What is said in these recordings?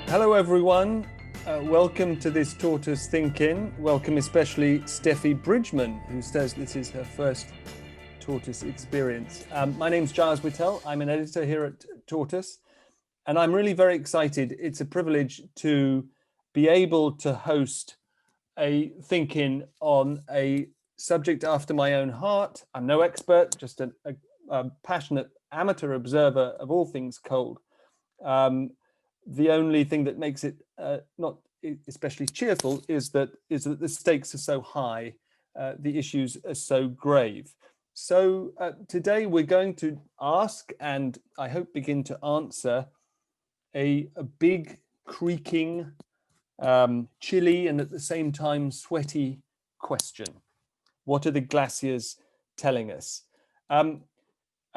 Hello everyone, welcome to this Tortoise ThinkIn. Welcome especially Steffi Bridgman, who says this is her first Tortoise experience. My name's Giles Whittell, I'm an editor here at Tortoise, and I'm really very excited. It's a privilege to be able to host a ThinkIn on a subject after my own heart. I'm no expert, just a passionate amateur observer of all things cold. The only thing that makes it not especially cheerful is that the stakes are so high, the issues are so grave. So today we're going to ask, and I hope begin to answer, a big, creaking, chilly, and at the same time sweaty question. What are the glaciers telling us?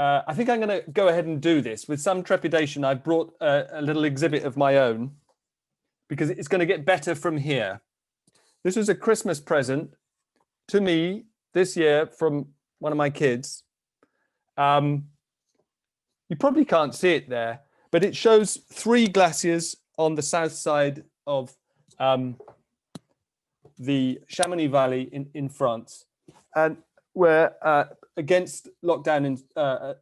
I think I'm going to go ahead and do this. With some trepidation, I've brought a little exhibit of my own because it's going to get better from here. This was a Christmas present to me this year from one of my kids. You probably can't see it there, but it shows 3 glaciers on the south side of the Chamonix Valley in France, and where against lockdown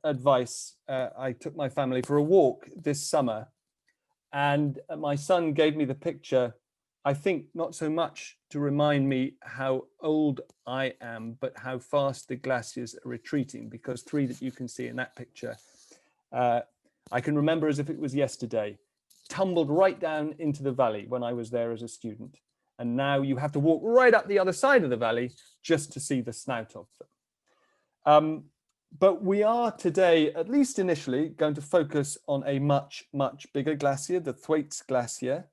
advice, I took my family for a walk this summer, and my son gave me the picture, I think not so much to remind me how old I am, but how fast the glaciers are retreating, because 3 that you can see in that picture, I can remember as if it was yesterday, tumbled right down into the valley when I was there as a student. And now you have to walk right up the other side of the valley just to see the snout of them. But we are today, at least initially, going to focus on a much, much bigger glacier, the Thwaites Glacier.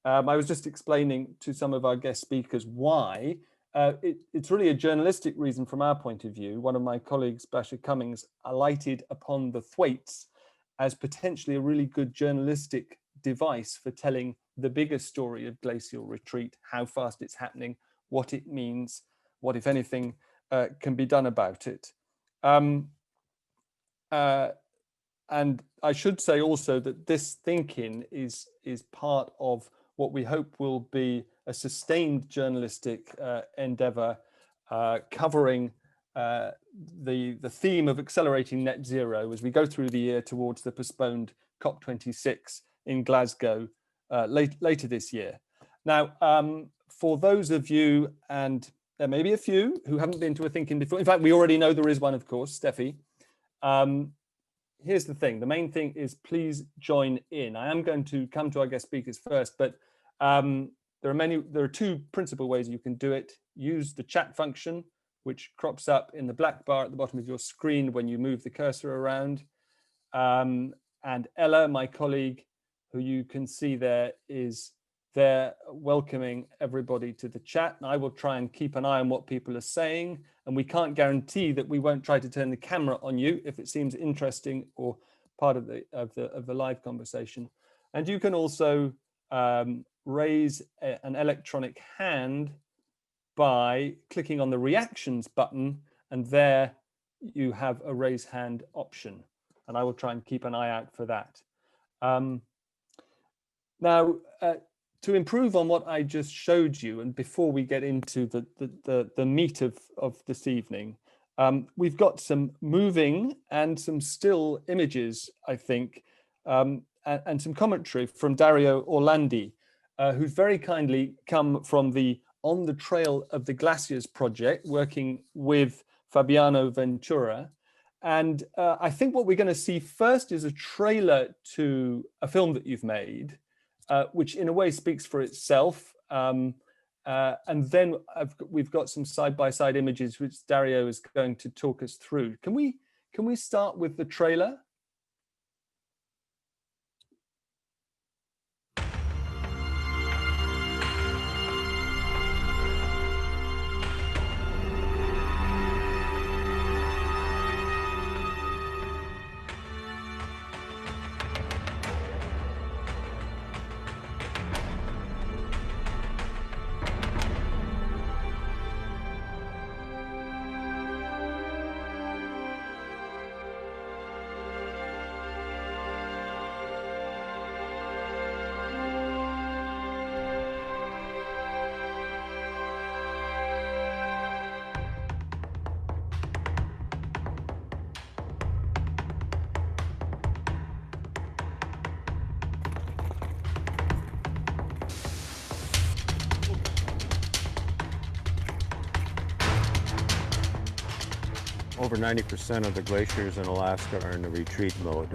I was just explaining to some of our guest speakers why. It's really a journalistic reason from our point of view. One of my colleagues, Basha Cummings, alighted upon the Thwaites as potentially a really good journalistic device for telling the bigger story of glacial retreat, how fast it's happening, what it means, what, if anything, can be done about it. And I should say also that this ThinkIn is part of what we hope will be a sustained journalistic endeavor covering the theme of accelerating net zero as we go through the year towards the postponed COP26 in Glasgow later this year. Now, for those of you, and there may be a few who haven't been to a ThinkIn before, in fact, we already know there is one, of course, Steffi. Here's the thing. The main thing is please join in. I am going to come to our guest speakers first, but there are 2 principal ways you can do it. Use the chat function, which crops up in the black bar at the bottom of your screen when you move the cursor around. And Ella, my colleague, who you can see there, is there welcoming everybody to the chat. And I will try and keep an eye on what people are saying. And we can't guarantee that we won't try to turn the camera on you if it seems interesting or part of the live conversation. And you can also raise an electronic hand by clicking on the reactions button, and there you have a raise hand option. And I will try and keep an eye out for that. Now, to improve on what I just showed you, and before we get into the meat of this evening, we've got some moving and some still images, I think, and some commentary from Dario Orlandi, who's very kindly come from the On the Trail of the Glaciers project, working with Fabiano Ventura. And I think what we're going to see first is a trailer to a film that you've made, which in a way speaks for itself. And then we've got some side-by-side images, which Dario is going to talk us through. Can we start with the trailer? Over 90% of the glaciers in Alaska are in the retreat mode.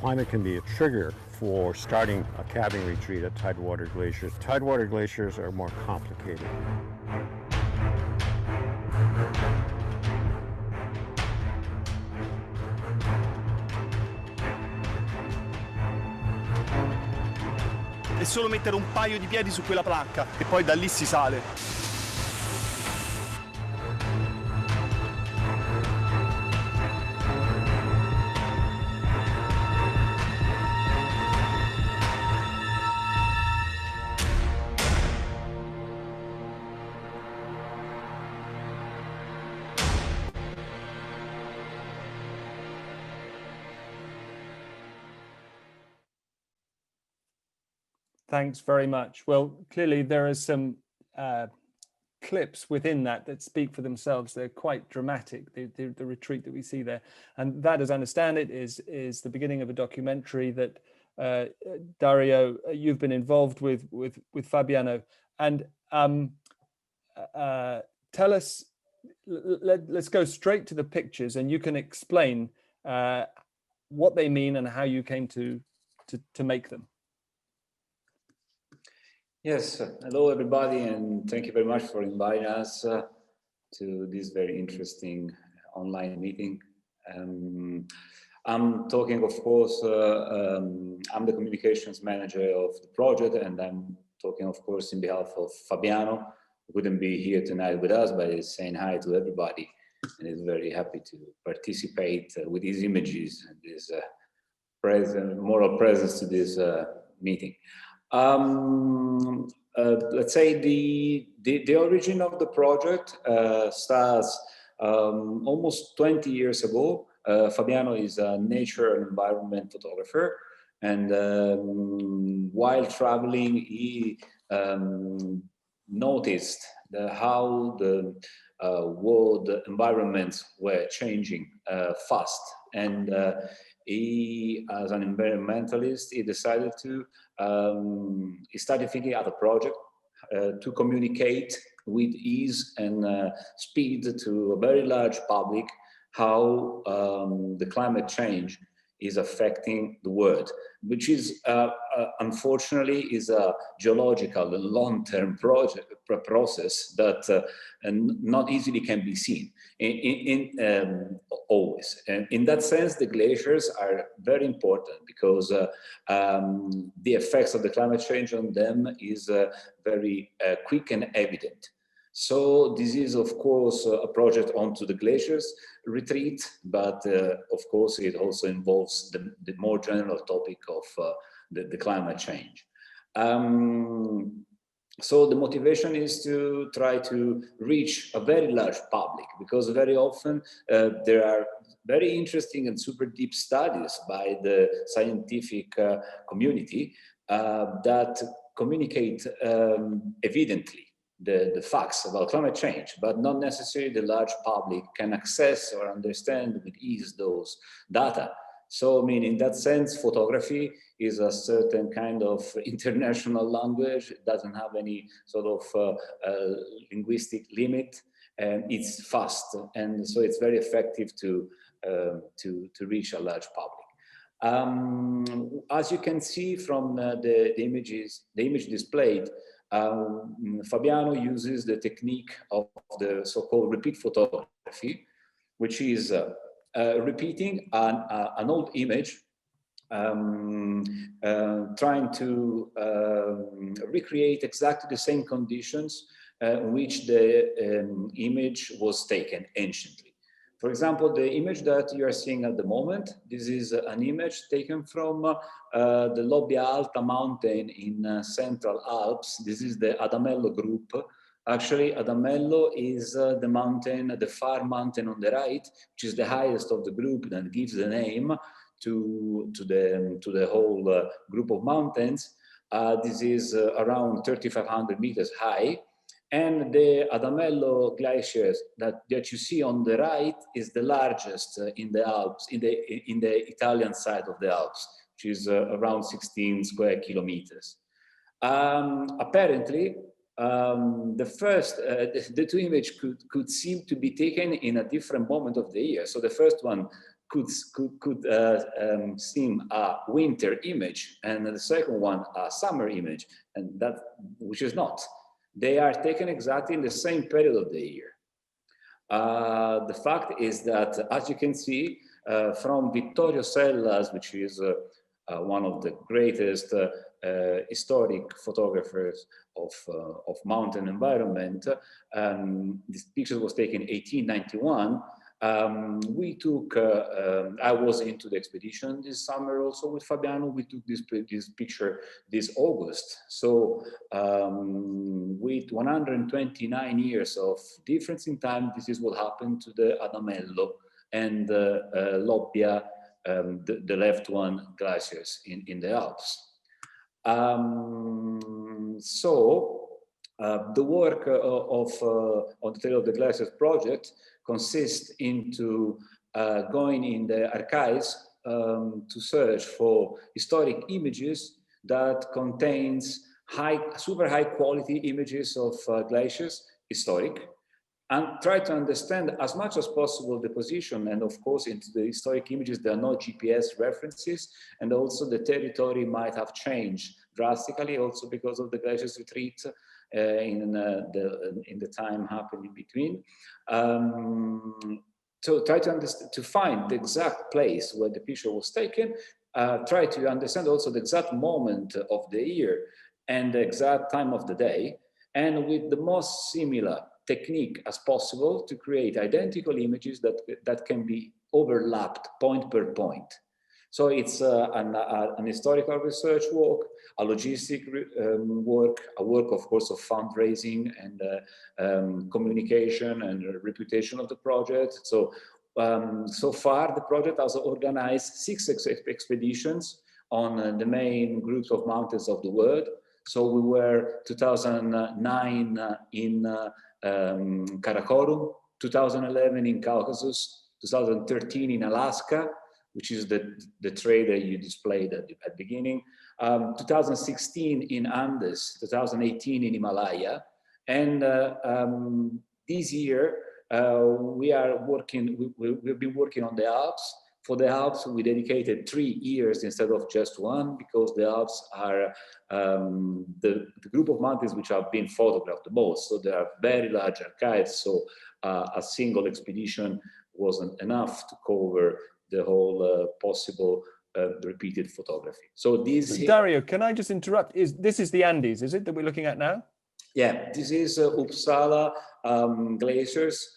Climate can be a trigger for starting a calving retreat at tidewater glaciers. Tidewater glaciers are more complicated. È solo mettere un paio di piedi su quella placca e poi da lì si sale. Thanks very much. Well, clearly there are some clips within that speak for themselves. They're quite dramatic, the retreat that we see there. And that, as I understand it, is the beginning of a documentary that Dario, you've been involved with Fabiano. And tell us, let's go straight to the pictures, and you can explain what they mean and how you came to make them. Yes, hello everybody, and thank you very much for inviting us to this very interesting online meeting. I'm talking, of course, I'm the communications manager of the project, and I'm talking, of course, in behalf of Fabiano, who couldn't be here tonight with us, but is saying hi to everybody, and is very happy to participate with his images and his moral presence to this meeting. Let's say the origin of the project starts almost 20 years ago. Fabiano is a nature and environment photographer, and while traveling, he noticed how the world environments were changing fast, and he, as an environmentalist, he decided to, he started thinking out a project to communicate with ease and speed to a very large public how the climate change is affecting the world, which is unfortunately is a geological and long-term process that not easily can be seen always. And in that sense, the glaciers are very important because the effects of the climate change on them is very quick and evident. So this is, of course, a project onto the glaciers retreat, but of course it also involves the more general topic of the climate change. So the motivation is to try to reach a very large public, because very often there are very interesting and super deep studies by the scientific community that communicate evidently the facts about climate change, but not necessarily the large public can access or understand with ease those data. So, I mean, in that sense, photography is a certain kind of international language. It doesn't have any sort of linguistic limit, and it's fast, and so it's very effective to reach a large public. As you can see from the image displayed, Fabiano uses the technique of the so-called repeat photography, which is repeating an old image, trying to recreate exactly the same conditions in which the image was taken anciently. For example, the image that you are seeing at the moment, this is an image taken from the Lobbia Alta mountain in Central Alps. This is the Adamello group. Actually, Adamello is the mountain, the far mountain on the right, which is the highest of the group that gives the name to the whole group of mountains. This is around 3,500 meters high. And the Adamello glacier that you see on the right is the largest in the Alps, in the Italian side of the Alps, which is around 16 square kilometers. Apparently, the two images could seem to be taken in a different moment of the year. So the first one could seem a winter image, and the second one a summer image, and that which is not. They are taken exactly in the same period of the year. The fact is that, as you can see, from Vittorio Sella's, which is one of the greatest historic photographers of mountain environment, this picture was taken in 1891. We took, I was into the expedition this summer also with Fabiano. We took this picture this August. So with 129 years of difference in time, this is what happened to the Adamello and Lobbia, the left one, glaciers in the Alps. The work on the Tale of the Glaciers project consists into going in the archives to search for historic images that contains super high quality images of glaciers, historic, and try to understand as much as possible the position. And of course, into the historic images, there are no GPS references, and also the territory might have changed drastically also because of the glaciers retreat in the time happening between. So try to find the exact place where the picture was taken, try to understand also the exact moment of the year and the exact time of the day, and with the most similar technique as possible to create identical images that can be overlapped point per point. So it's an historical research work, a logistic work, a work, of course, of fundraising and communication and reputation of the project. So, so far, the project has organized 6 expeditions on the main groups of mountains of the world. So we were 2009 in Karakorum, 2011 in Caucasus, 2013 in Alaska, which is the tray that you displayed at the beginning, 2016 in Andes, 2018 in Himalaya, and this year we've been working on the Alps. For the Alps, we dedicated 3 years instead of just 1, because the Alps are the group of mountains which have been photographed the most. So there are very large archives, so a single expedition wasn't enough to cover the whole possible repeated photography. So this Dario, can I just interrupt? This is the Andes, is it, that we're looking at now? Yeah, this is Uppsala glaciers.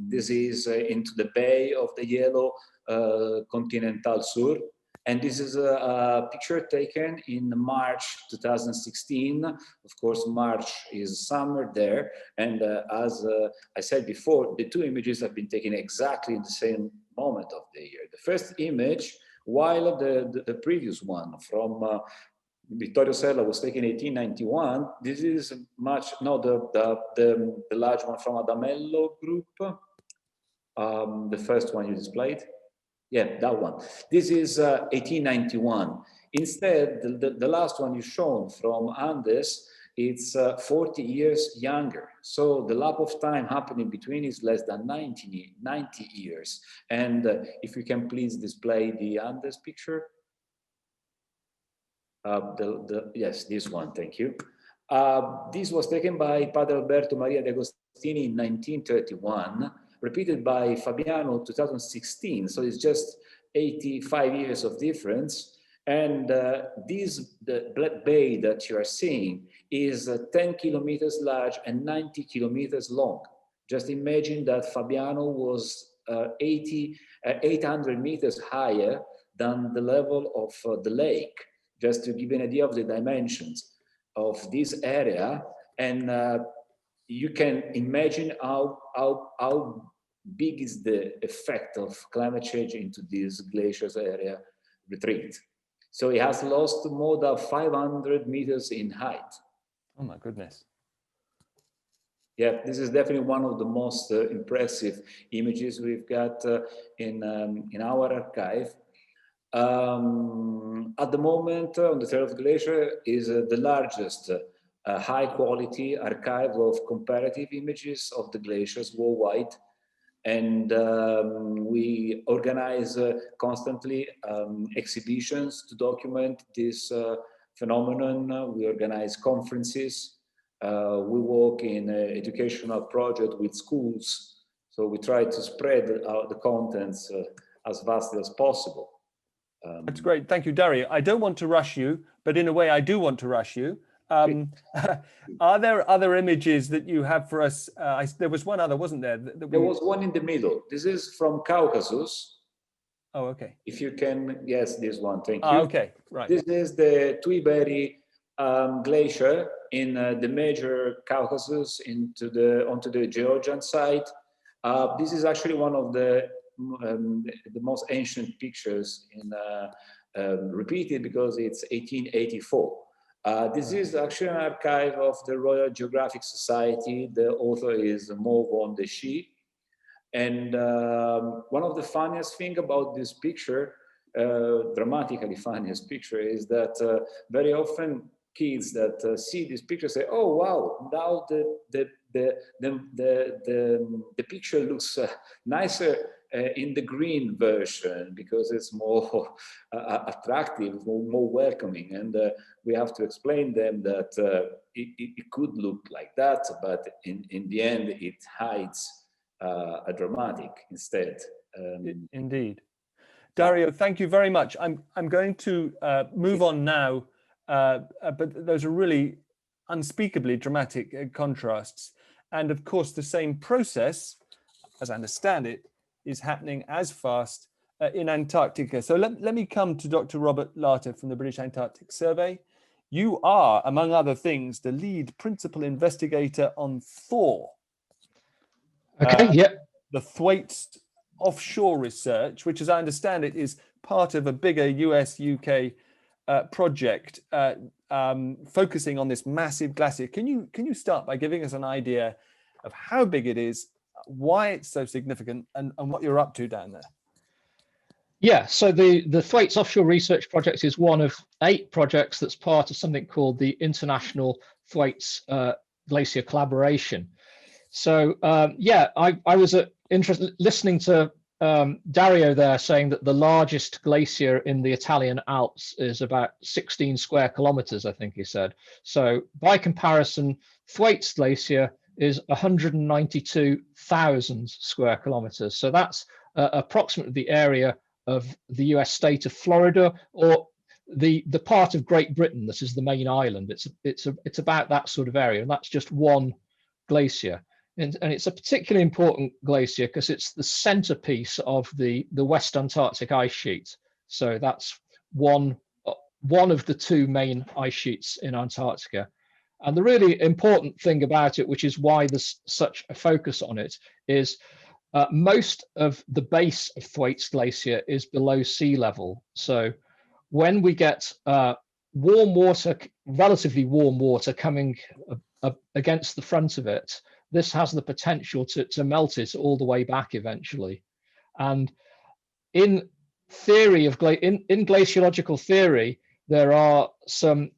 This is into the Bay of the Yellow Continental Sur. And this is a picture taken in March 2016. Of course, March is summer there. And as I said before, the 2 images have been taken exactly in the same moment of the year. The first image, while the previous one from Vittorio Sella was taken in 1891, this is the large one from Adamello group, the first one you displayed. Yeah, that one. This is 1891. Instead, the last one you've shown from Andes, it's 40 years younger. So the lap of time happening between is less than 90 years. And if you can please display the Andes picture. Yes, this one, thank you. This was taken by Padre Alberto Maria de Agostini in 1931, repeated by Fabiano 2016, so it's just 85 years of difference. And the Black Bay that you are seeing is 10 kilometers large and 90 kilometers long. Just imagine that Fabiano was 800 meters higher than the level of the lake, just to give you an idea of the dimensions of this area. And you can imagine how big is the effect of climate change into this glaciers area retreat. So it has lost more than 500 meters in height. Oh my goodness. Yeah, this is definitely one of the most impressive images we've got in our archive. At the moment, on the Thwaites Glacier is the largest high-quality archive of comparative images of the glaciers worldwide. And we organize constantly exhibitions to document this phenomenon. We organize conferences. We work in an educational project with schools. So we try to spread the contents as vastly as possible. That's great. Thank you, Dario. I don't want to rush you, but in a way I do want to rush you. Are there other images that you have for us? There was one other, wasn't there? There was one in the middle. This is from Caucasus. Oh, okay. If you can guess this one, thank you. Okay, right. This is the Thwaites Glacier in the major Caucasus onto the Georgian side. This is actually one of the most ancient pictures repeated because it's 1884. This is actually an archive of the Royal Geographic Society. The author is Mo von de Schie. And one of the funniest things about this picture, dramatically funniest picture, is that very often kids that see this picture say, "Oh wow! Now the picture looks nicer in the green version because it's more attractive, more welcoming." And we have to explain them that it could look like that, but in the end, it hides a dramatic instead. Indeed. Dario, thank you very much. I'm going to move on now, but those are really unspeakably dramatic contrasts. And of course, the same process, as I understand it, is happening as fast in Antarctica. So let me come to Dr. Robert Larter from the British Antarctic Survey. You are, among other things, the lead principal investigator on Thor. Okay, The Thwaites offshore research, which, as I understand it, is part of a bigger US-UK project focusing on this massive glacier. Can you start by giving us an idea of how big it is, why it's so significant, and what you're up to down there? Yeah, so the Thwaites Offshore Research Project is one of 8 projects that's part of something called the International Thwaites Glacier Collaboration. So I was interested listening to Dario there saying that the largest glacier in the Italian Alps is about 16 square kilometers, I think he said. So by comparison, Thwaites Glacier is 192,000 square kilometers. So that's approximately the area of the US state of Florida, or the part of Great Britain that is the main island. It's about that sort of area, and that's just one glacier. And it's a particularly important glacier because it's the centerpiece of the West Antarctic ice sheet. So that's one of the 2 main ice sheets in Antarctica. And the really important thing about it, which is why there's such a focus on it, is most of the base of Thwaites Glacier is below sea level. So when we get warm water, relatively warm water coming up against the front of it, this has the potential to melt it all the way back eventually. And in theory of in glaciological theory, there are some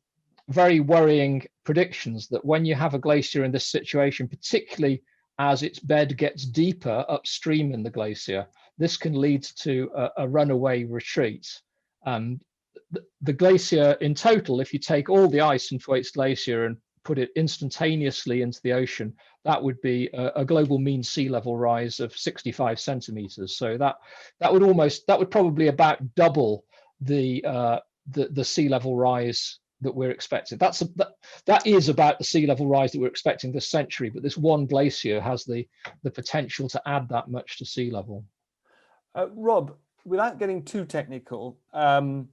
very worrying predictions that when you have a glacier in this situation, particularly as its bed gets deeper upstream in the glacier, this can lead to a runaway retreat. And the glacier in total, if you take all the ice in Thwaites Glacier and put it instantaneously into the ocean, that would be a global mean sea level rise of 65 centimeters. So that would probably about double the sea level rise that we're expecting. That is about the sea level rise that we're expecting this century, but this one glacier has the potential to add that much to sea level. Rob, without getting too technical, the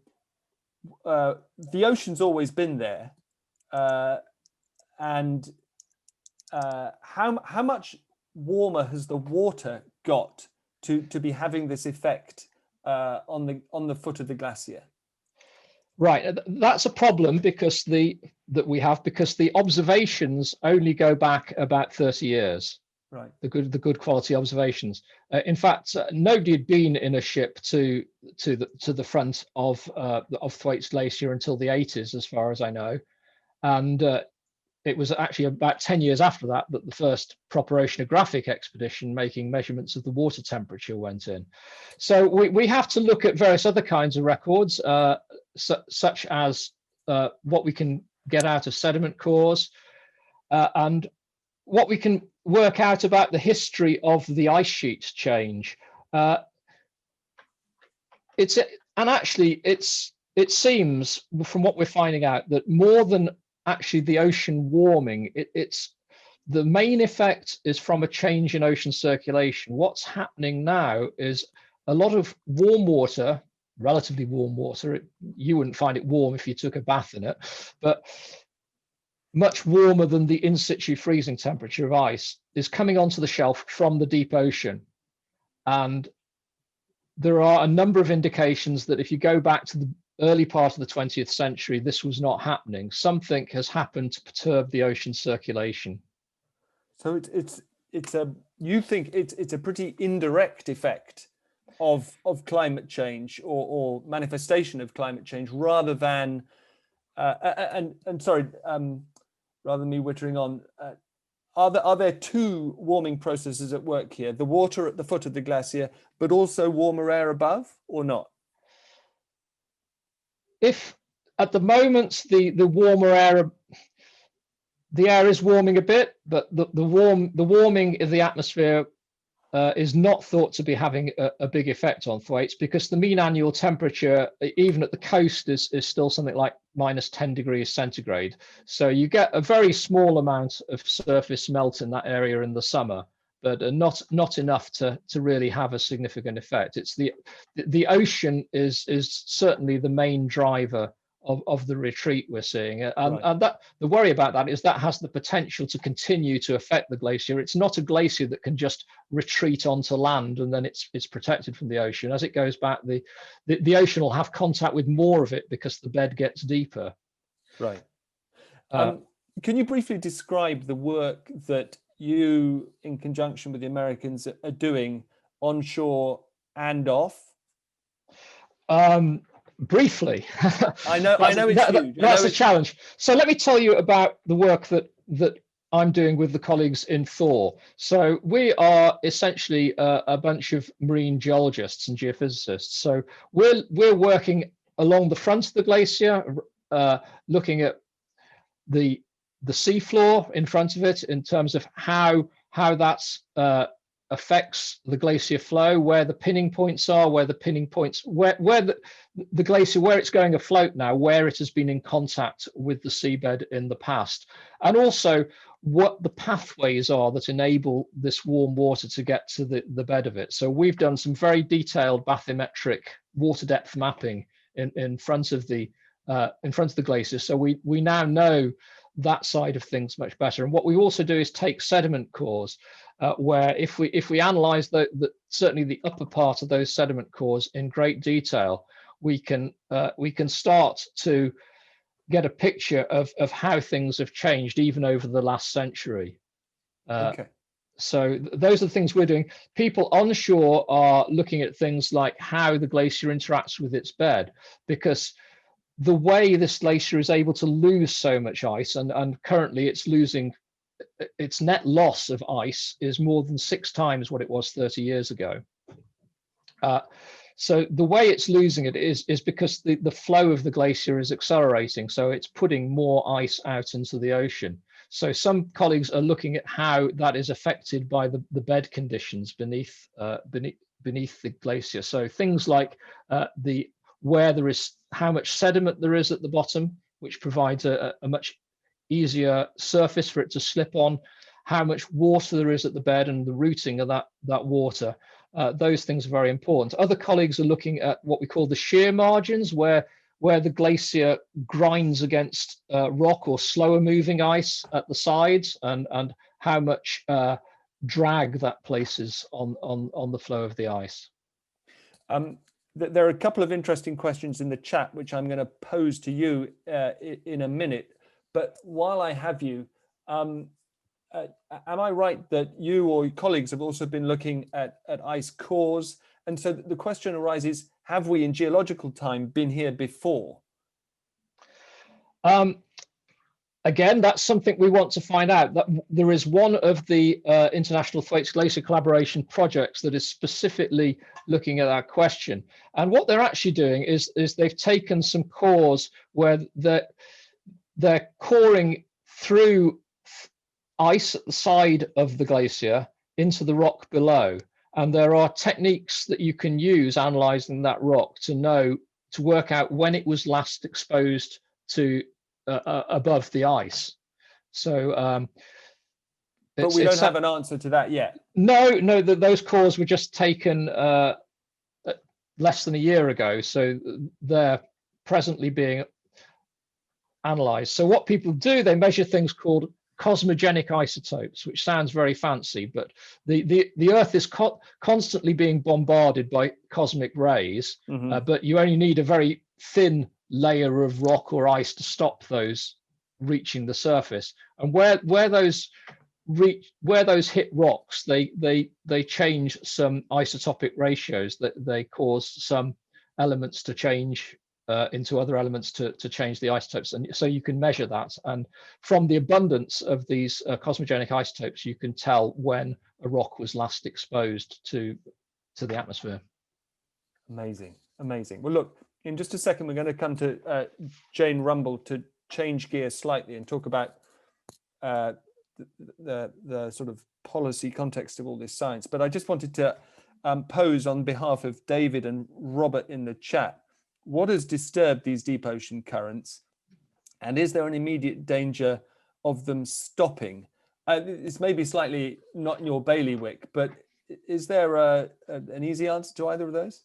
ocean's always been there, and how much warmer has the water got to be having this effect on the foot of the glacier? Right, that's a problem because that we have because the observations only go back about 30 years. Right. The good quality observations. In fact, nobody had been in a ship to the front of Thwaites Glacier until the 80s, as far as I know, and it was actually about 10 years after that that the first proper oceanographic expedition making measurements of the water temperature went in. So we have to look at various other kinds of records, such as what we can get out of sediment cores, and what we can work out about the history of the ice sheet change. It seems from what we're finding out that more than actually the ocean warming, it's the main effect is from a change in ocean circulation. What's happening now is a lot of warm water, relatively warm water. You wouldn't find it warm if you took a bath in it, but much warmer than the in situ freezing temperature of ice is coming onto the shelf from the deep ocean. And there are a number of indications that if you go back to the early part of the 20th century, this was not happening. Something has happened to perturb the ocean circulation. So you think it's a pretty indirect effect of climate change or manifestation of climate change rather than rather than me wittering on, are there two warming processes at work here? The water at the foot of the glacier, but also warmer air above, or not? If at the moment the warmer air, the air is warming a bit, but the warming of the atmosphere is not thought to be having a big effect on Thwaites, because the mean annual temperature, even at the coast, is still something like -10 degrees centigrade. So you get a very small amount of surface melt in that area in the summer, but not enough to really have a significant effect. It's the ocean is certainly the main driver of the retreat we're seeing, and that the worry about that is that has the potential to continue to affect the glacier. It's not a glacier that can just retreat onto land and then it's protected from the ocean. As it goes back, the ocean will have contact with more of it because the bed gets deeper. Right. Can you briefly describe the work that you, in conjunction with the Americans, are doing onshore and off? Briefly. I know it's huge. That's a challenge. So let me tell you about the work that I'm doing with the colleagues in Thor. So we are essentially a bunch of marine geologists and geophysicists. So we're working along the front of the glacier, looking at the seafloor in front of it in terms of how that's affects the glacier flow, where the pinning points are, where the glacier, where it's going afloat now, where it has been in contact with the seabed in the past, and also what the pathways are that enable this warm water to get to the bed of it. So we've done some very detailed bathymetric water depth mapping in front of the glacier. So we now know that side of things much better. And what we also do is take sediment cores, where if we analyze certainly the upper part of those sediment cores in great detail, we can start to get a picture of how things have changed even over the last century. Okay. So those are the things we're doing. People onshore are looking at things like how the glacier interacts with its bed, because the way this glacier is able to lose so much ice, and currently it's losing, its net loss of ice is more than 6 times what it was 30 years ago. So the way it's losing it is because the flow of the glacier is accelerating, so it's putting more ice out into the ocean. So some colleagues are looking at how that is affected by the bed conditions beneath the glacier. So things like where there is, how much sediment there is at the bottom, which provides a much easier surface for it to slip on, how much water there is at the bed and the routing of that water. Those things are very important. Other colleagues are looking at what we call the shear margins, where the glacier grinds against rock or slower moving ice at the sides, and how much drag that places on the flow of the ice. There are a couple of interesting questions in the chat, which I'm going to pose to you in a minute. But while I have you, am I right that you or your colleagues have also been looking at ice cores? And so the question arises, have we in geological time been here before? Again, that's something we want to find out. That there is one of the International Thwaites Glacier collaboration projects that is specifically looking at that question. And what they're actually doing is they've taken some cores where they're coring through ice at the side of the glacier into the rock below. And there are techniques that you can use analyzing that rock to work out when it was last exposed to above the ice. So but we don't have an answer to that yet. No, those cores were just taken less than a year ago, so they're presently being analyzed. So what people do, they measure things called cosmogenic isotopes, which sounds very fancy, but the Earth is constantly being bombarded by cosmic rays, but you only need a very thin layer of rock or ice to stop those reaching the surface. And where those hit rocks, they change some isotopic ratios, that they cause some elements to change into other elements to change the isotopes. And so you can measure that, and from the abundance of these cosmogenic isotopes, you can tell when a rock was last exposed to the atmosphere. Amazing. Well, look, in just a second, we're going to come to Jane Rumble to change gears slightly and talk about the sort of policy context of all this science. But I just wanted to pose on behalf of David and Robert in the chat, what has disturbed these deep ocean currents? And is there an immediate danger of them stopping? This may be slightly not in your bailiwick, but is there an easy answer to either of those?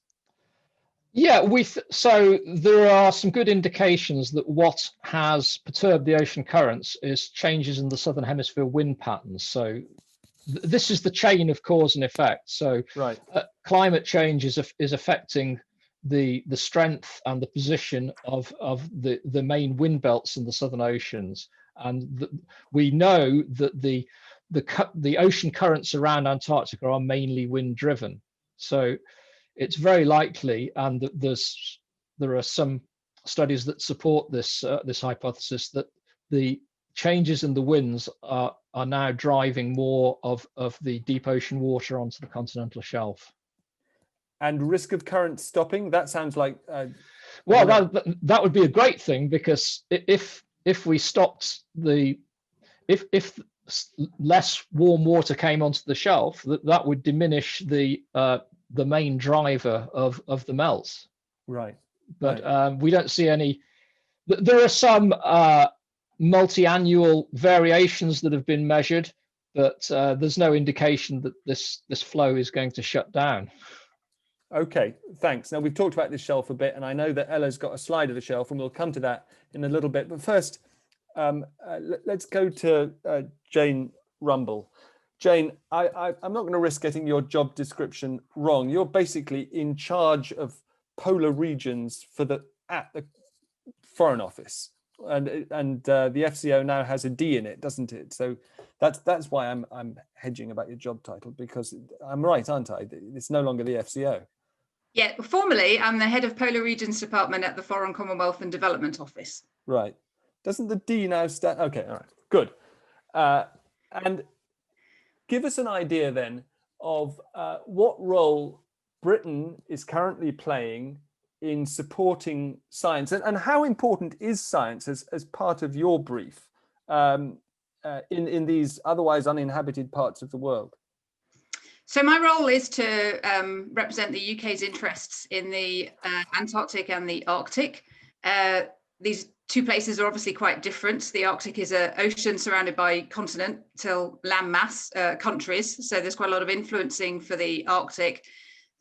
Yeah, so there are some good indications that what has perturbed the ocean currents is changes in the southern hemisphere wind patterns. So this is the chain of cause and effect. So right. Climate change is affecting the strength and the position of the main wind belts in the southern oceans, and we know that the ocean currents around Antarctica are mainly wind driven. So it's very likely, and there are some studies that support this hypothesis, that the changes in the winds are now driving more of the deep ocean water onto the continental shelf. And risk of current stopping? That sounds like well, that would be a great thing, because if we stopped if less warm water came onto the shelf, that would diminish the main driver of the melts. Right. But we don't see any. There are some multi-annual variations that have been measured, but there's no indication that this flow is going to shut down. Okay, thanks. Now, we've talked about this shelf a bit, and I know that Ella's got a slide of the shelf, and we'll come to that in a little bit. But first, let's go to Jane Rumble. Jane, I'm not going to risk getting your job description wrong. You're basically in charge of polar regions at the Foreign Office, and the FCO now has a D in it, doesn't it? So that's why I'm hedging about your job title, because I'm right, aren't I? It's no longer the FCO. Yeah, formally, I'm the head of Polar Regions Department at the Foreign Commonwealth and Development Office. Right. Doesn't the D now stand? Okay, all right, good. And give us an idea then of what role Britain is currently playing in supporting science, and how important is science as part of your brief in these otherwise uninhabited parts of the world? So my role is to represent the UK's interests in the Antarctic and the Arctic. These two places are obviously quite different. The Arctic is an ocean surrounded by continental landmass countries, so there's quite a lot of influencing for the Arctic.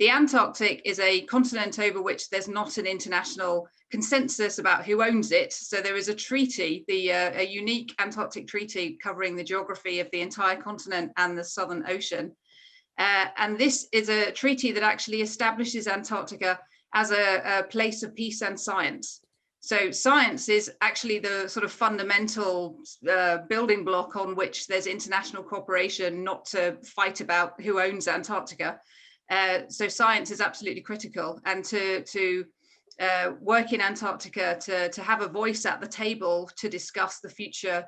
The Antarctic is a continent over which there's not an international consensus about who owns it. So there is a treaty, a unique Antarctic treaty covering the geography of the entire continent and the Southern Ocean. And this is a treaty that actually establishes Antarctica as a place of peace and science. So science is actually the sort of fundamental building block on which there's international cooperation, not to fight about who owns Antarctica. So science is absolutely critical, and to work in Antarctica, to have a voice at the table to discuss the future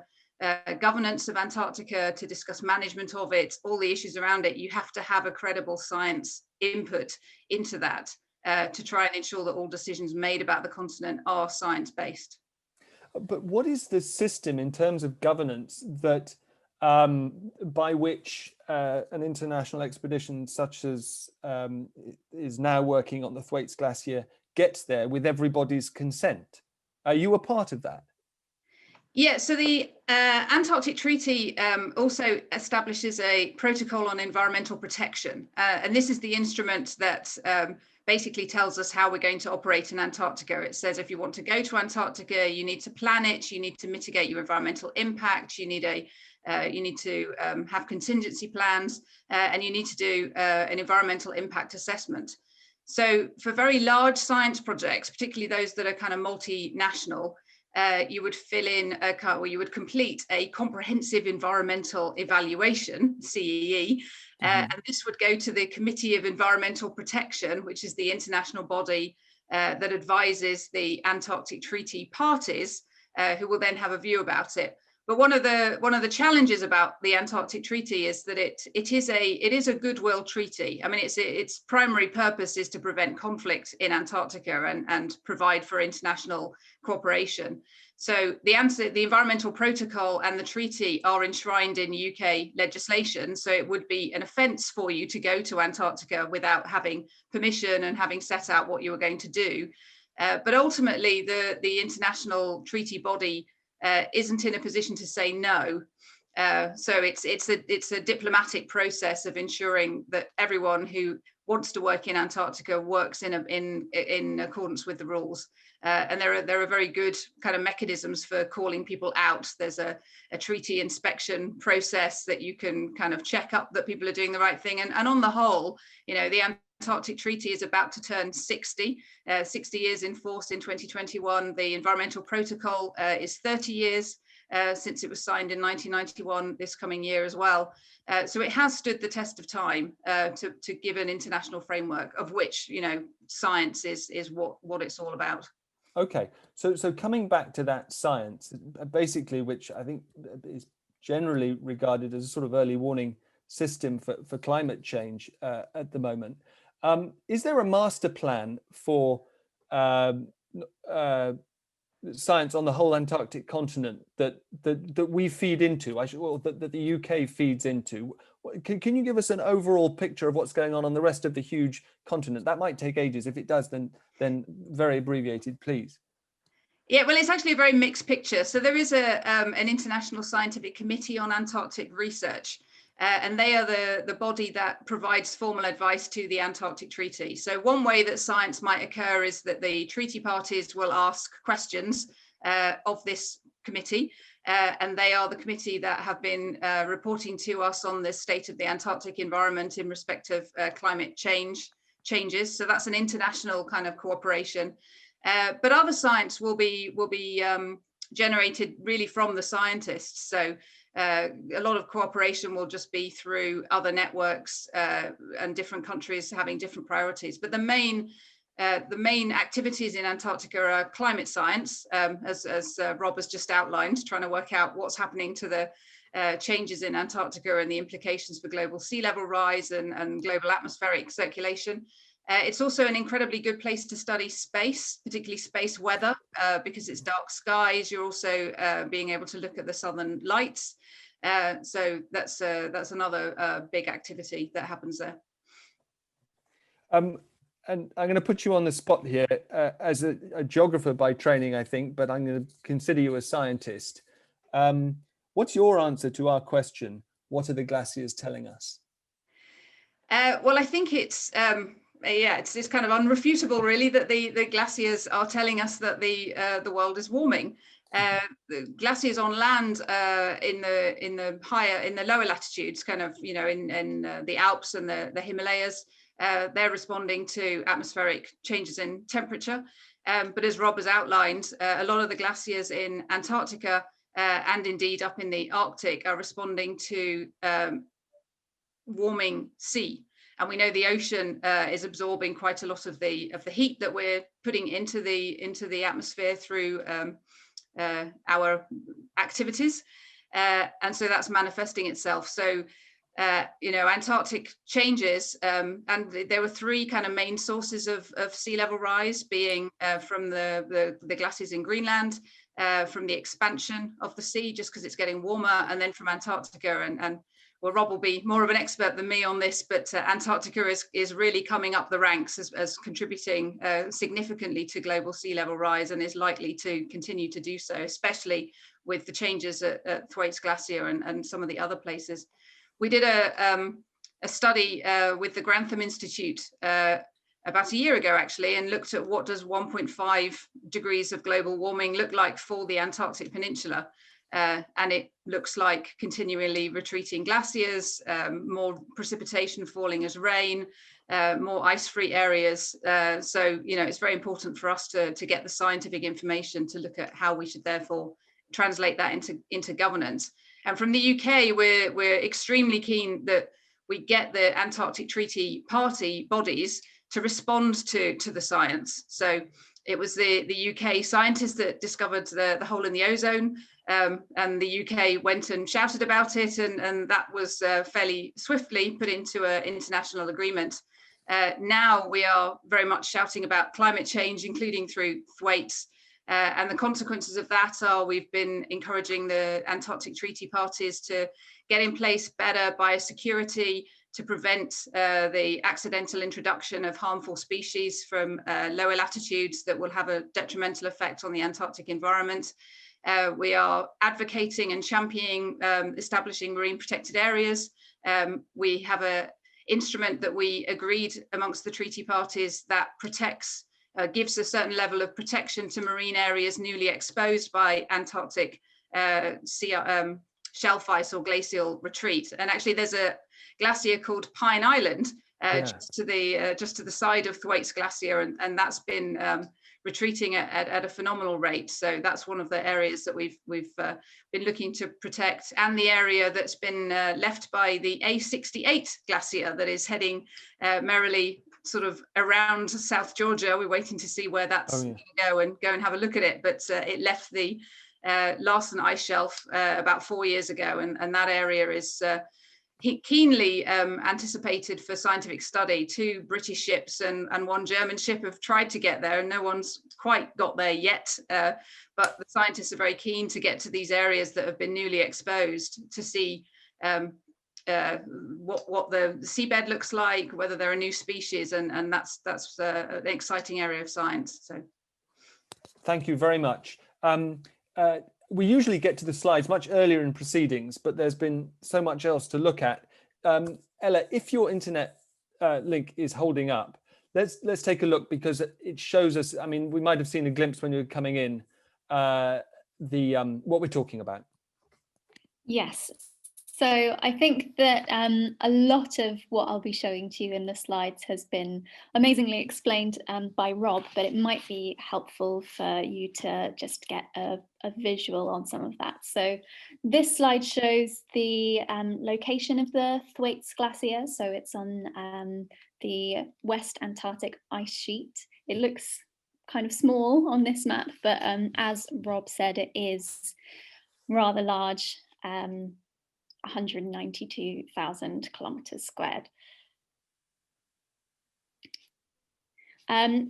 governance of Antarctica, to discuss management of it, all the issues around it, you have to have a credible science input into that. To try and ensure that all decisions made about the continent are science-based. But what is the system in terms of governance that by which an international expedition such as is now working on the Thwaites Glacier gets there with everybody's consent? Are you a part of that? Yeah, so the Antarctic Treaty also establishes a protocol on environmental protection. And this is the instrument that basically tells us how we're going to operate in Antarctica. It says if you want to go to Antarctica, you need to plan it, you need to mitigate your environmental impact, you need to have contingency plans, and you need to do an environmental impact assessment. So for very large science projects, particularly those that are kind of multinational, you would fill in you would complete a comprehensive environmental evaluation, CEE, and this would go to the Committee of Environmental Protection, which is the international body that advises the Antarctic Treaty parties, who will then have a view about it. But one of the challenges about the Antarctic Treaty is that it is a goodwill treaty. I mean, its primary purpose is to prevent conflict in Antarctica and provide for international cooperation. So the environmental protocol and the treaty are enshrined in UK legislation. So it would be an offence for you to go to Antarctica without having permission and having set out what you were going to do. But ultimately, the international treaty body isn't in a position to say no. So it's a diplomatic process of ensuring that everyone who wants to work in Antarctica works in accordance with the rules. And there are very good kind of mechanisms for calling people out. There's a treaty inspection process that you can kind of check up that people are doing the right thing. And on the whole, you know, the Antarctic Treaty is about to turn 60 years in force in 2021. The environmental protocol is 30 years since it was signed in 1991, this coming year as well. So it has stood the test of time to give an international framework of which, you know, science is what it's all about. Okay, so coming back to that science, basically, which I think is generally regarded as a sort of early warning system for climate change at the moment. Is there a master plan for science on the whole Antarctic continent that we feed into, that the UK feeds into? Can you give us an overall picture of what's going on the rest of the huge continent? That might take ages. If it does, then very abbreviated, please. Yeah, well, it's actually a very mixed picture. So there is an international scientific committee on Antarctic research, and they are the body that provides formal advice to the Antarctic Treaty. So one way that science might occur is that the treaty parties will ask questions of this committee, and they are the committee that have been reporting to us on the state of the Antarctic environment in respect of climate changes. So that's an international kind of cooperation. But other science will be generated really from the scientists. So a lot of cooperation will just be through other networks and different countries having different priorities. But the main activities in Antarctica are climate science, as Rob has just outlined, trying to work out what's happening to the changes in Antarctica and the implications for global sea level rise and global atmospheric circulation. It's also an incredibly good place to study space, particularly space weather, because it's dark skies. You're also being able to look at the southern lights. So that's another big activity that happens there. And I'm going to put you on the spot here as a geographer by training, I think, but I'm going to consider you a scientist. What's your answer to our question? What are the glaciers telling us? Well, I think it's yeah, it's kind of unrefutable, really, that the glaciers are telling us that the world is warming. The glaciers on land in the lower latitudes, kind of, you know, in the Alps and the Himalayas, they're responding to atmospheric changes in temperature. But as Rob has outlined, a lot of the glaciers in Antarctica and indeed up in the Arctic are responding to warming sea. And we know the ocean is absorbing quite a lot of the heat that we're putting into the atmosphere through our activities, and so that's manifesting itself. So, you know, Antarctic changes, and there were three kind of main sources of sea level rise, being from the glaciers in Greenland, from the expansion of the sea, just because it's getting warmer, and then from Antarctica. And well, Rob will be more of an expert than me on this, but Antarctica is really coming up the ranks as contributing significantly to global sea level rise, and is likely to continue to do so, especially with the changes at Thwaites Glacier and some of the other places. We did a study with the Grantham Institute about a year ago, actually, and looked at what does 1.5 degrees of global warming look like for the Antarctic Peninsula. And it looks like continually retreating glaciers, more precipitation falling as rain, more ice-free areas. So, you know, it's very important for us to get the scientific information to look at how we should therefore translate that into governance. And from the UK, we're extremely keen that we get the Antarctic Treaty party bodies to respond to the science. So it was the UK scientists that discovered the hole in the ozone, and the UK went and shouted about it, and that was fairly swiftly put into an international agreement. Now we are very much shouting about climate change, including through Thwaites, and the consequences of that are we've been encouraging the Antarctic Treaty parties to get in place better biosecurity to prevent the accidental introduction of harmful species from lower latitudes that will have a detrimental effect on the Antarctic environment. We are advocating and championing establishing marine protected areas. We have an instrument that we agreed amongst the treaty parties that protects, gives a certain level of protection to marine areas newly exposed by Antarctic shelf ice or glacial retreat. And actually there's a glacier called Pine Island just to the side of Thwaites Glacier, and that's been retreating at a phenomenal rate. So that's one of the areas that we've been looking to protect, and the area that's been left by the A68 glacier that is heading merrily sort of around South Georgia. We're waiting to see where that's going to go and have a look at it. But it left the Larsen ice shelf about 4 years ago, and that area is keenly anticipated for scientific study. 2 British ships and 1 German ship have tried to get there, and no one's quite got there yet. But the scientists are very keen to get to these areas that have been newly exposed to see what the seabed looks like, whether there are new species, and that's an exciting area of science. So, thank you very much. We usually get to the slides much earlier in proceedings, but there's been so much else to look at. Ella, if your internet link is holding up, let's take a look, because it shows us, I mean, we might have seen a glimpse when you were coming in, what we're talking about. Yes. So I think that a lot of what I'll be showing to you in the slides has been amazingly explained by Rob, but it might be helpful for you to just get a visual on some of that. So this slide shows the location of the Thwaites Glacier. So it's on the West Antarctic ice sheet. It looks kind of small on this map, but as Rob said, it is rather large. 192,000 kilometers squared. Over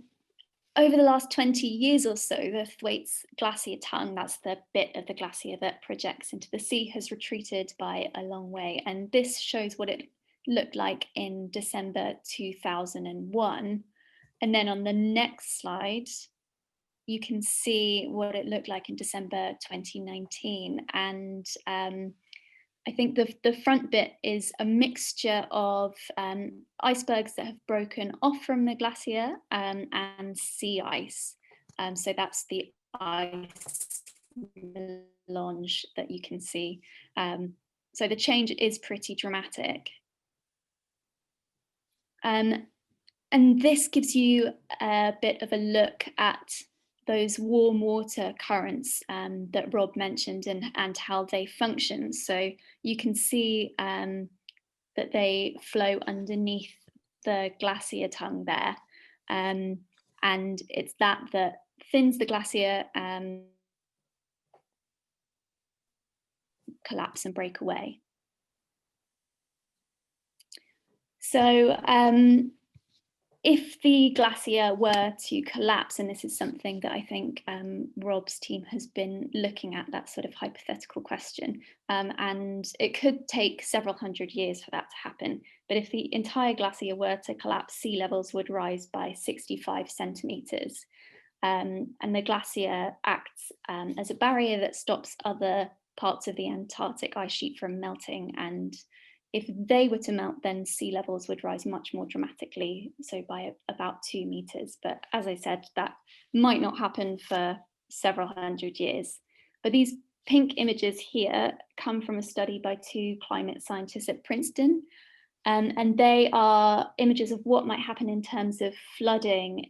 the last 20 years or so, the Thwaites Glacier tongue, that's the bit of the glacier that projects into the sea, has retreated by a long way. And this shows what it looked like in December 2001. And then on the next slide, you can see what it looked like in December 2019. And I think the front bit is a mixture of icebergs that have broken off from the glacier and sea ice. So that's the ice melange that you can see. So the change is pretty dramatic. And this gives you a bit of a look at those warm water currents that Rob mentioned and how they function. So you can see that they flow underneath the glacier tongue there. And it's that thins the glacier, collapse and break away. So if the glacier were to collapse, and this is something that I think Rob's team has been looking at, that sort of hypothetical question, and it could take several hundred years for that to happen. But if the entire glacier were to collapse, sea levels would rise by 65 centimeters. And the glacier acts as a barrier that stops other parts of the Antarctic ice sheet from melting, and if they were to melt, then sea levels would rise much more dramatically, so by about 2 meters. But as I said, that might not happen for several hundred years. But these pink images here come from a study by 2 climate scientists at Princeton. And they are images of what might happen in terms of flooding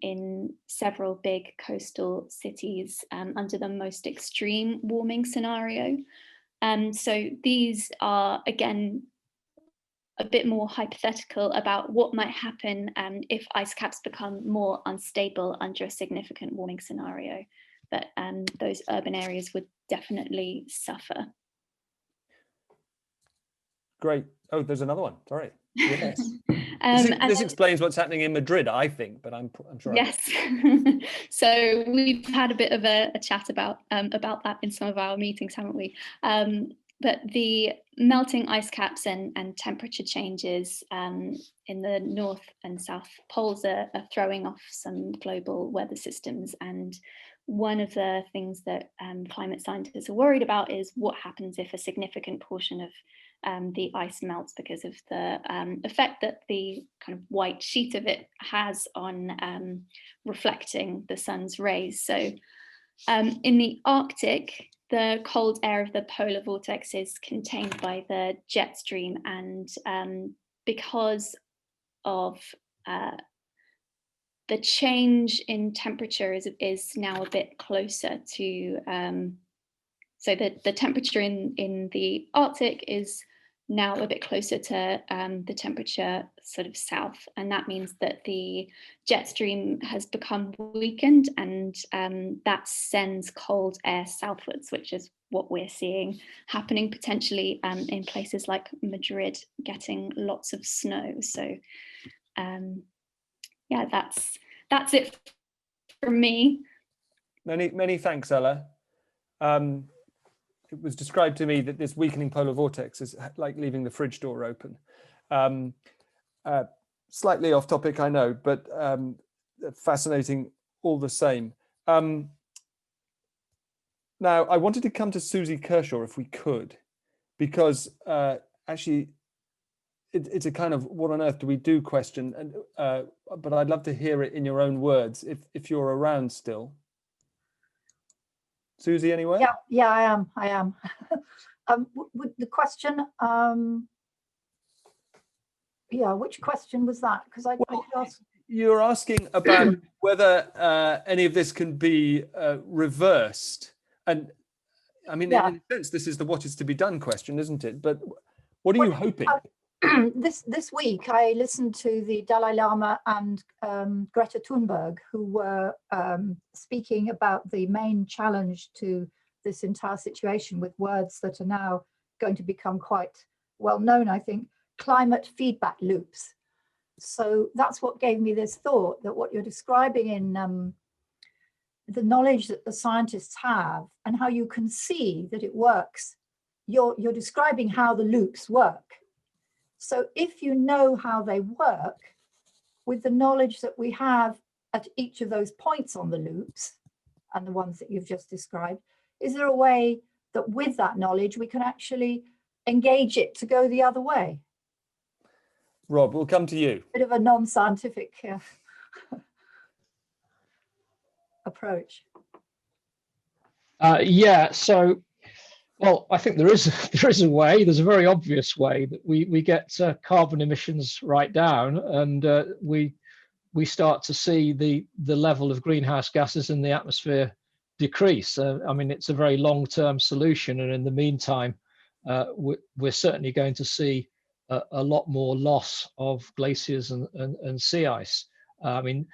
in several big coastal cities under the most extreme warming scenario. So these are, again, a bit more hypothetical about what might happen if ice caps become more unstable under a significant warming scenario. But those urban areas would definitely suffer. Great. Oh, there's another one. Sorry. Yes. And this explains what's happening in Madrid, I think, but I'm sure. Yes. So we've had a bit of a chat about that in some of our meetings, haven't we? But the melting ice caps and temperature changes in the north and south poles are throwing off some global weather systems. And one of the things that climate scientists are worried about is what happens if a significant portion of the ice melts because of the effect that the kind of white sheet of it has on reflecting the sun's rays. So in the Arctic, the cold air of the polar vortex is contained by the jet stream, and because of the change in temperature is now a bit closer to, so that the temperature in the Arctic is now a bit closer to the temperature sort of south. And that means that the jet stream has become weakened, and that sends cold air southwards, which is what we're seeing happening potentially in places like Madrid, getting lots of snow. So yeah, that's it from me. Many thanks, Ella. It was described to me that this weakening polar vortex is like leaving the fridge door open. Slightly off topic, I know, but fascinating all the same. Now, I wanted to come to Susie Kershaw if we could, because actually it's a kind of what on earth do we do question, and but I'd love to hear it in your own words if you're around still. Susie, anyway? Yeah, I am. The question, yeah, which question was that? Because I could ask. You're asking about whether any of this can be reversed, and I mean, in a sense, this is the what is to be done question, isn't it? But what are you hoping? This week, I listened to the Dalai Lama and Greta Thunberg, who were speaking about the main challenge to this entire situation, with words that are now going to become quite well known, I think, climate feedback loops. So that's what gave me this thought, that what you're describing in the knowledge that the scientists have and how you can see that it works, you're describing how the loops work. So if you know how they work, with the knowledge that we have at each of those points on the loops and the ones that you've just described, is there a way that with that knowledge we can actually engage it to go the other way? Rob, we'll come to you. Bit of a non-scientific approach. Yeah, so, well, I think there is a way. There's a very obvious way that we get carbon emissions right down, and we start to see the level of greenhouse gases in the atmosphere decrease. I mean, it's a very long-term solution, and in the meantime, we're certainly going to see a lot more loss of glaciers and sea ice. I mean,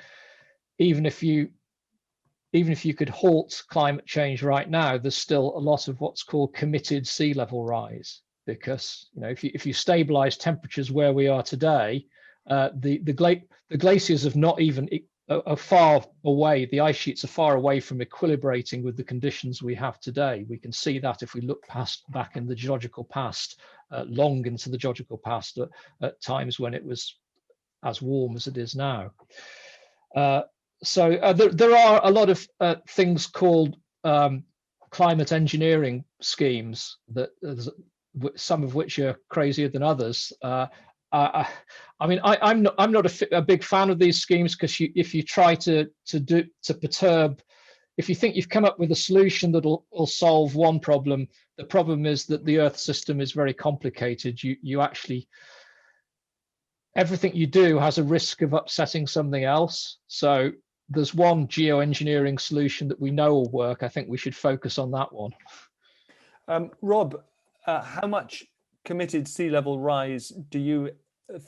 even if you could halt climate change right now, there's still a lot of what's called committed sea level rise, because if you stabilize temperatures where we are today, the glaciers have not even are far away. The ice sheets are far away from equilibrating with the conditions we have today. We can see that if we look back in the geological past, long into the geological past, at times when it was as warm as it is now. So there are a lot of things called climate engineering schemes, that some of which are crazier than others. I mean, I'm not a big fan of these schemes, because if you try to perturb, if you think you've come up with a solution that will solve one problem, the problem is that the Earth system is very complicated. You actually, everything you do has a risk of upsetting something else. So there's one geoengineering solution that we know will work. I think we should focus on that one. Rob, how much committed sea level rise do you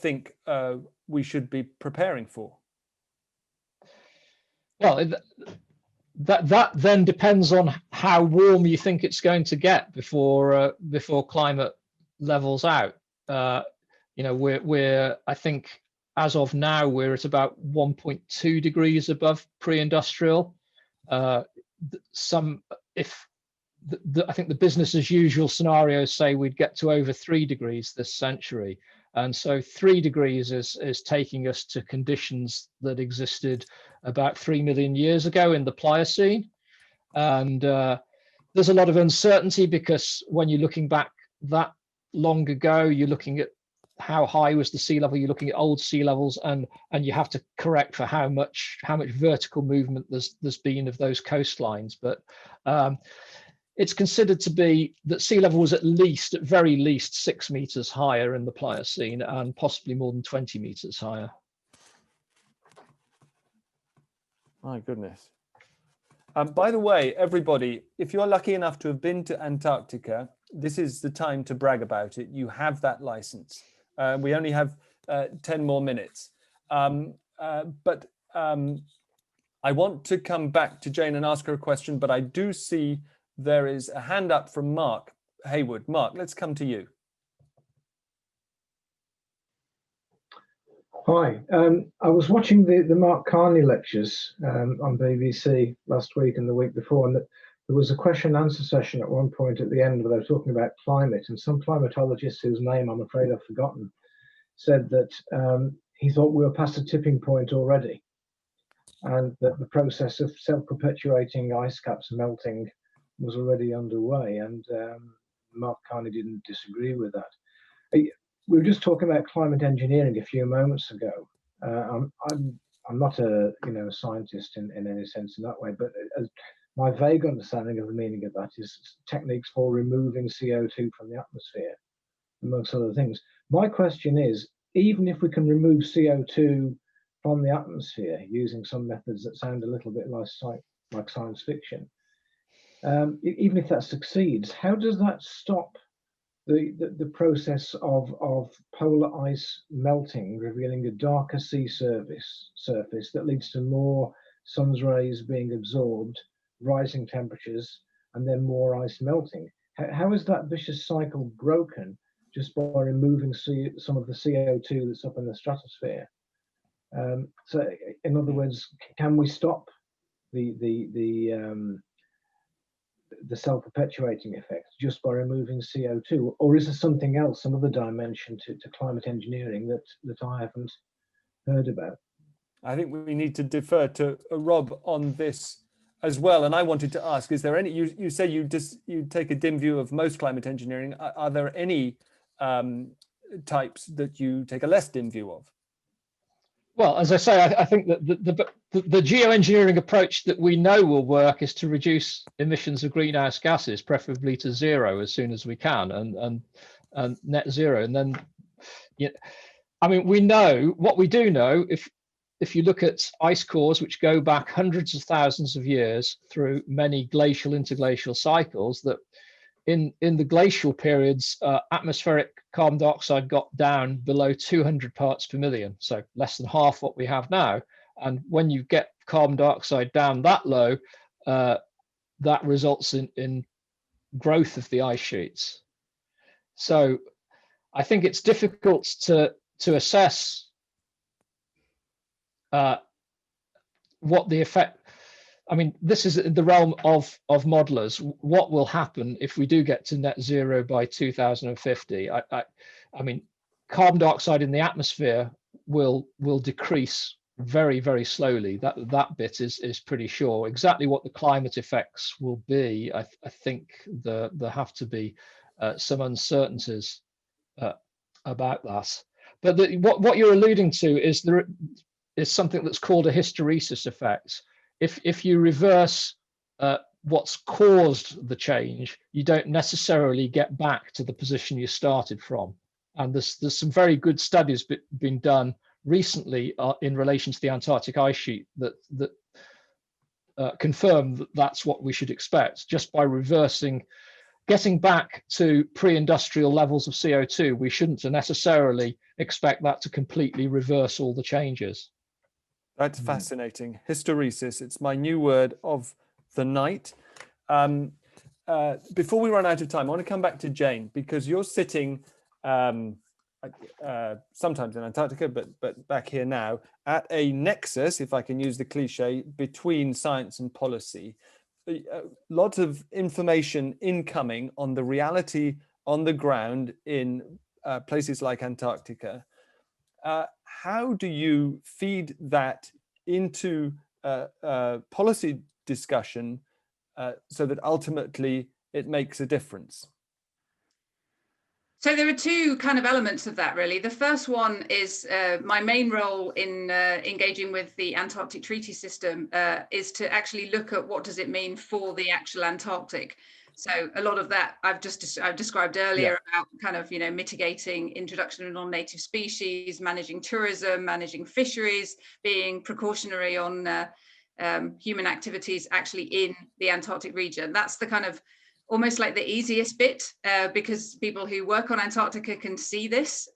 think we should be preparing for? Well, that then depends on how warm you think it's going to get before climate levels out. We're I think as of now we're at about 1.2 degrees above pre-industrial. I think the business as usual scenarios say we'd get to over 3 degrees this century. And so 3 degrees is taking us to conditions that existed about 3 million years ago in the Pliocene. And there's a lot of uncertainty, because when you're looking back that long ago, you're looking at how high was the sea level, you're looking at old sea levels, and you have to correct for how much vertical movement there's been of those coastlines. But it's considered to be that sea level was at very least 6 meters higher in the Pliocene, and possibly more than 20 meters higher. My goodness. By the way, everybody, if you're lucky enough to have been to Antarctica, this is the time to brag about it. You have that license. We only have 10 more minutes. But I want to come back to Jane and ask her a question, but I do see there is a hand up from Mark Haywood. Mark, let's come to you. Hi, I was watching the Mark Carney lectures on BBC last week and the week before, and there was a question and answer session at one point at the end where they were talking about climate, and some climatologist whose name I'm afraid I've forgotten said that he thought we were past a tipping point already, and that the process of self-perpetuating ice caps melting was already underway, and Mark Carney didn't disagree with that. We were just talking about climate engineering a few moments ago. I'm not a scientist in any sense in that way, but my vague understanding of the meaning of that is techniques for removing CO2 from the atmosphere, amongst other things. My question is, even if we can remove CO2 from the atmosphere using some methods that sound a little bit like science fiction, even if that succeeds, how does that stop the process of polar ice melting, revealing a darker sea surface that leads to more sun's rays being absorbed, rising temperatures, and then more ice melting? How is that vicious cycle broken just by removing some of the CO2 that's up in the stratosphere? So, in other words, can we stop the self-perpetuating effect just by removing CO2, or is there something else, some other dimension to climate engineering that I haven't heard about? I think we need to defer to Rob on this as well. And I wanted to ask, is there any, you say you take a dim view of most climate engineering. Are there any types that you take a less dim view of? Well, as I say, I think that the geoengineering approach that we know will work is to reduce emissions of greenhouse gases, preferably to zero as soon as we can, and net zero. And then, I mean, we know what we do know. If you look at ice cores, which go back hundreds of thousands of years through many glacial interglacial cycles, that in the glacial periods, atmospheric carbon dioxide got down below 200 parts per million, so less than half what we have now. And when you get carbon dioxide down that low, that results in growth of the ice sheets. So I think it's difficult to assess what the effect. I mean, this is in the realm of modelers. What will happen if we do get to net zero by 2050? I mean, carbon dioxide in the atmosphere will decrease very, very slowly. That bit is pretty sure. Exactly what the climate effects will be, I think there have to be some uncertainties about that. But what you're alluding to is there is something that's called a hysteresis effect. If you reverse what's caused the change, you don't necessarily get back to the position you started from. And there's some very good studies been done recently in relation to the Antarctic ice sheet that confirm that that's what we should expect. Just by reversing, getting back to pre-industrial levels of CO2, we shouldn't necessarily expect that to completely reverse all the changes. That's fascinating. Hysteresis, it's my new word of the night. Before we run out of time, I want to come back to Jane, because you're sitting sometimes in Antarctica, but back here now, at a nexus, if I can use the cliche, between science and policy. A lot of information incoming on the reality on the ground in places like Antarctica. How do you feed that into policy discussion so that ultimately it makes a difference? So there are two kind of elements of that, really. The first one is my main role in engaging with the Antarctic Treaty system is to actually look at what does it mean for the actual Antarctic. So a lot of that I've described earlier about kind of, mitigating introduction of non-native species, managing tourism, managing fisheries, being precautionary on human activities actually in the Antarctic region. That's the kind of almost like the easiest bit because people who work on Antarctica can see this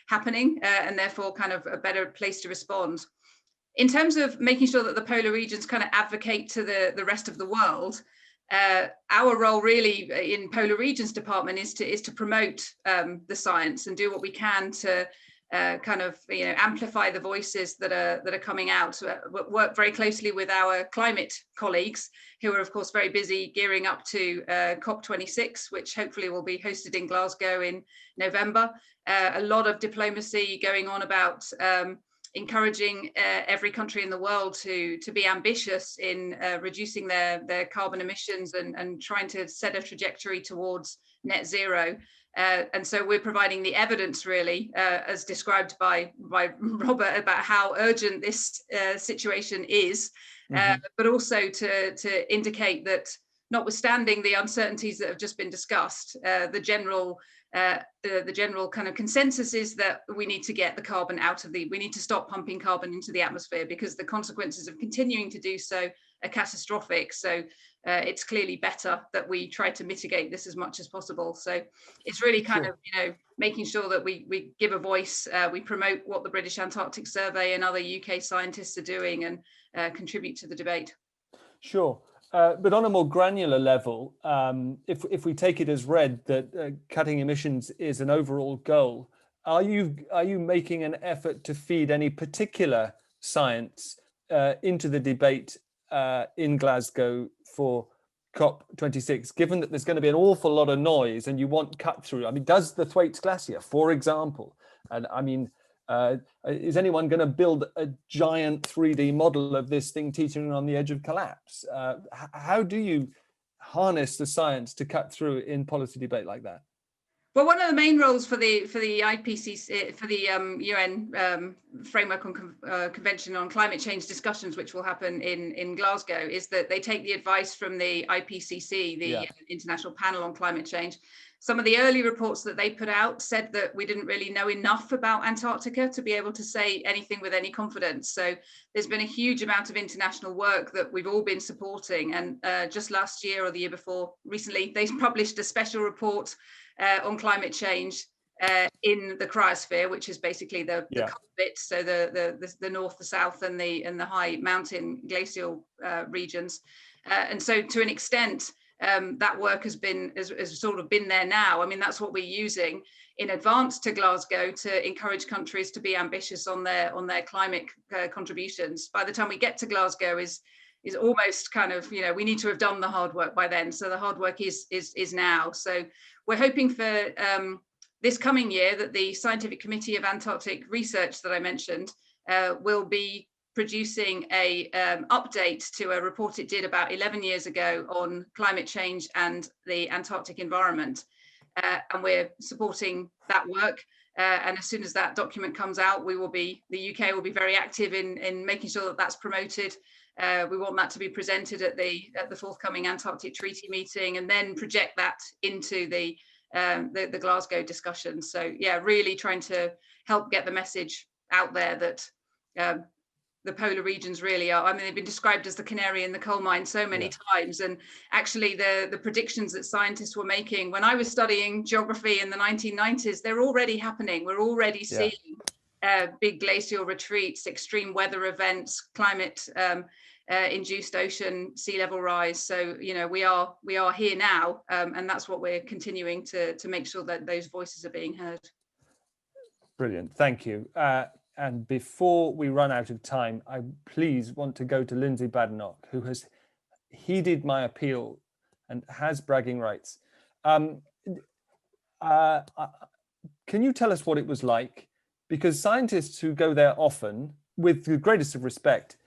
happening and therefore kind of a better place to respond. In terms of making sure that the polar regions kind of advocate to the rest of the world, our role really in Polar Regions Department is to promote the science and do what we can to kind of amplify the voices that are coming out. Work very closely with our climate colleagues, who are of course very busy gearing up to COP26, which hopefully will be hosted in Glasgow in November. A lot of diplomacy going on about encouraging every country in the world to be ambitious in reducing their carbon emissions and trying to set a trajectory towards net zero. And so we're providing the evidence, really, as described by Robert, about how urgent this situation is, but also to indicate that, notwithstanding the uncertainties that have just been discussed, the general kind of consensus is that we need to get the carbon we need to stop pumping carbon into the atmosphere, because the consequences of continuing to do so are catastrophic. So it's clearly better that we try to mitigate this as much as possible. So it's really kind of, making sure that we give a voice, we promote what the British Antarctic Survey and other UK scientists are doing and contribute to the debate. Sure. But on a more granular level, if we take it as read that cutting emissions is an overall goal, are you making an effort to feed any particular science into the debate in Glasgow for COP26, given that there's going to be an awful lot of noise and you want cut through? I mean, does the Thwaites Glacier, for example, and I mean, Is anyone going to build a giant 3D model of this thing teetering on the edge of collapse? How do you harness the science to cut through in policy debate like that? Well, one of the main roles for the IPCC, for the UN framework on Convention on Climate Change discussions, which will happen in Glasgow, is that they take the advice from the IPCC, the International Panel on Climate Change. Some of the early reports that they put out said that we didn't really know enough about Antarctica to be able to say anything with any confidence. So there's been a huge amount of international work that we've all been supporting. And just last year or the year before, recently, they published a special report on climate change in the cryosphere, which is basically the cold bit, so the north, the south, and the high mountain glacial regions. And so, to an extent, that work has sort of been there now. I mean, that's what we're using in advance to Glasgow to encourage countries to be ambitious on their climate contributions. By the time we get to Glasgow, is almost kind of, you know, we need to have done the hard work by then. So the hard work is now. So we're hoping for this coming year that the Scientific Committee of Antarctic Research that I mentioned will be producing a update to a report it did about 11 years ago on climate change and the Antarctic environment. And we're supporting that work. And as soon as that document comes out, the UK will be very active in making sure that that's promoted. We want that to be presented at the forthcoming Antarctic Treaty meeting, and then project that into the Glasgow discussion. So yeah, really trying to help get the message out there that the polar regions really are, I mean, they've been described as the canary in the coal mine so many times. And actually the predictions that scientists were making when I was studying geography in the 1990s, they're already happening. We're already seeing big glacial retreats, extreme weather events, climate induced ocean sea level rise. So, you know, we are here now, and that's what we're continuing to make sure that those voices are being heard. Brilliant, thank you. And before we run out of time, I please want to go to Lindsay Badenock, who has heeded my appeal and has bragging rights. Can you tell us what it was like? Because scientists who go there often, with the greatest of respect,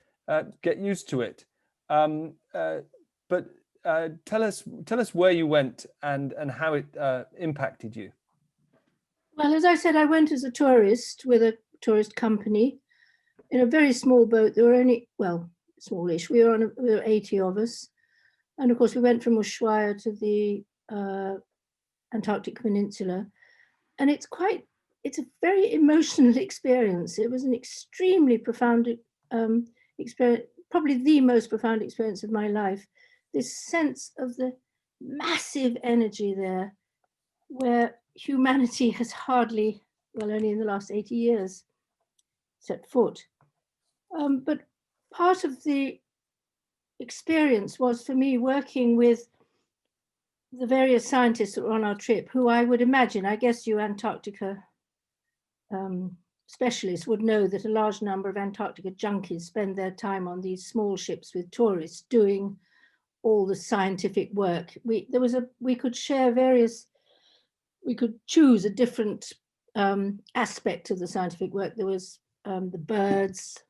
get used to it. But tell us where you went and how it impacted you. Well, as I said, I went as a tourist with a tourist company in a very small boat. There were only, well, smallish. We were 80 of us. And of course, we went from Ushuaia to the Antarctic Peninsula. And it's a very emotional experience. It was an extremely profound experience, probably the most profound experience of my life. This sense of the massive energy there, where humanity has hardly, well, only in the last 80 years, set foot. But part of the experience was for me working with the various scientists that were on our trip, who I would imagine, I guess you Antarctica specialists would know that a large number of Antarctica junkies spend their time on these small ships with tourists doing all the scientific work. We could share various, we could choose a different aspect of the scientific work. There was the birds,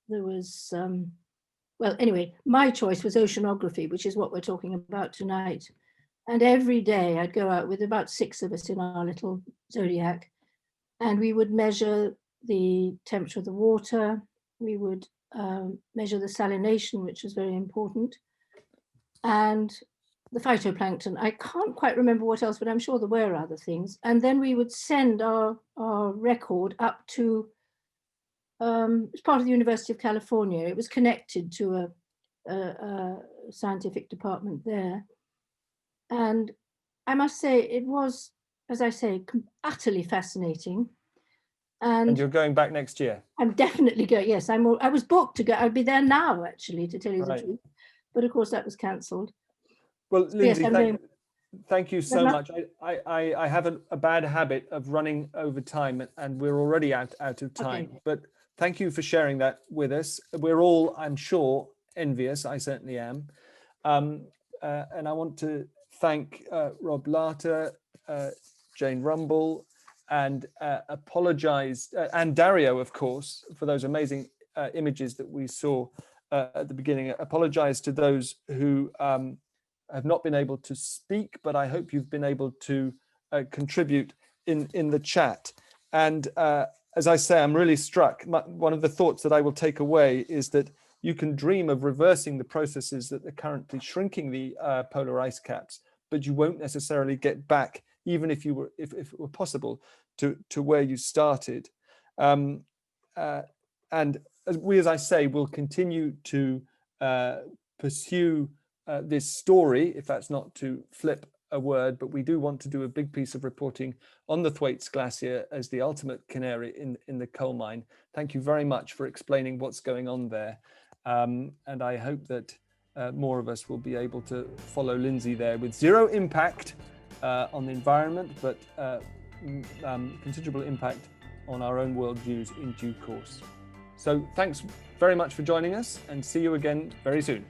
there was, well, anyway, my choice was oceanography, which is what we're talking about tonight. And every day I'd go out with about 6 of us in our little Zodiac, and we would measure the temperature of the water. We would measure the salination, which was very important, and the phytoplankton. I can't quite remember what else, but I'm sure there were other things. And then we would send our record up to, it's part of the University of California. It was connected to a scientific department there. And I must say, it was, as I say, utterly fascinating. And you're going back next year? I'm definitely going, yes. I was booked to go. I'd be there now, actually, to tell you the truth. But of course, that was cancelled. Well, Lindsay, yes, thank you so much. I have a bad habit of running over time, and we're already out of time. Okay. But thank you for sharing that with us. We're all, I'm sure, envious. I certainly am. And I want to thank Rob Larter, Jane Rumble, and apologized, and Dario, of course, for those amazing images that we saw at the beginning. Apologize to those who have not been able to speak, but I hope you've been able to contribute in the chat. And as I say, I'm really struck. One of the thoughts that I will take away is that you can dream of reversing the processes that are currently shrinking the polar ice caps, but you won't necessarily get back, even if you were, if it were possible, to where you started. And as I say, we'll continue to pursue this story, if that's not to flip a word, but we do want to do a big piece of reporting on the Thwaites Glacier as the ultimate canary in the coal mine. Thank you very much for explaining what's going on there. And I hope that more of us will be able to follow Lindsay there with zero impact on the environment, but considerable impact on our own worldviews in due course. So thanks very much for joining us, and see you again very soon.